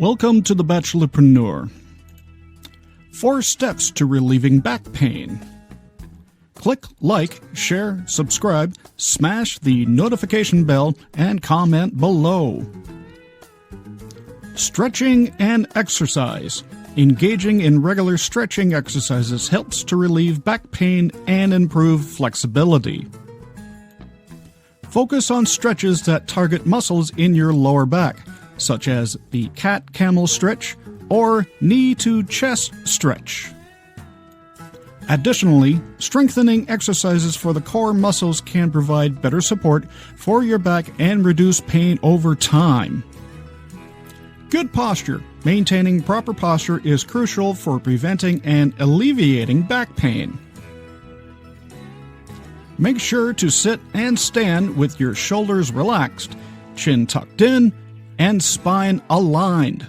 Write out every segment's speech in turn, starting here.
Welcome to the Bachelorpreneur. 4 steps to relieving back pain. Click like, share, subscribe, smash the notification bell, and comment below. Stretching and exercise. Engaging in regular stretching exercises helps to relieve back pain and improve flexibility. Focus on stretches that target muscles in your lower back, such as the cat-camel stretch or knee-to-chest stretch. Additionally, strengthening exercises for the core muscles can provide better support for your back and reduce pain over time. Good posture. Maintaining proper posture is crucial for preventing and alleviating back pain. Make sure to sit and stand with your shoulders relaxed, chin tucked in, and spine aligned.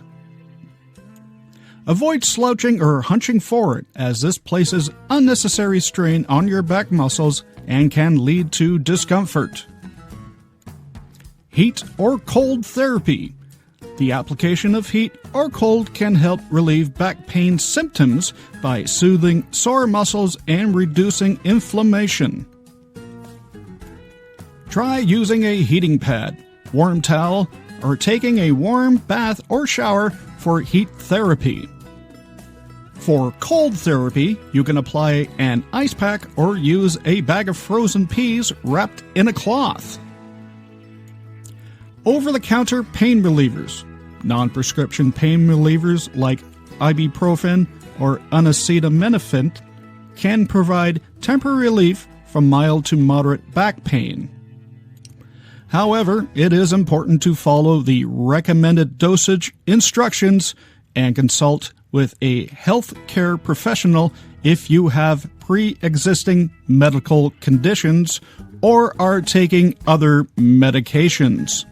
Avoid slouching or hunching forward, as this places unnecessary strain on your back muscles and can lead to discomfort. Heat or cold therapy. The application of heat or cold can help relieve back pain symptoms by soothing sore muscles and reducing inflammation. Try using a heating pad, warm towel, or taking a warm bath or shower for heat therapy. For cold therapy, you can apply an ice pack or use a bag of frozen peas wrapped in a cloth. Over-the-counter pain relievers. Non-prescription pain relievers like ibuprofen or unacetaminophen can provide temporary relief from mild to moderate back pain. However, it is important to follow the recommended dosage instructions and consult with a healthcare professional if you have pre-existing medical conditions or are taking other medications.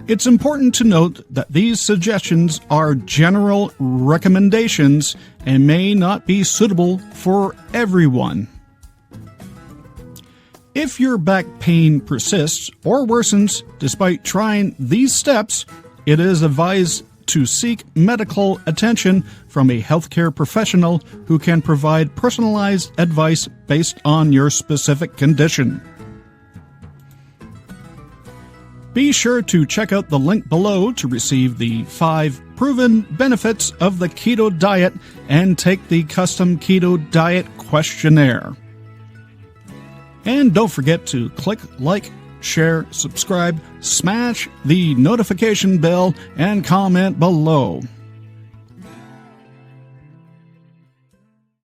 It's important to note that these suggestions are general recommendations and may not be suitable for everyone. If your back pain persists or worsens despite trying these steps, it is advised to seek medical attention from a healthcare professional who can provide personalized advice based on your specific condition. Be sure to check out the link below to receive the 5 proven benefits of the keto diet and take the custom keto diet questionnaire. And don't forget to click like, share, subscribe, smash the notification bell, and comment below.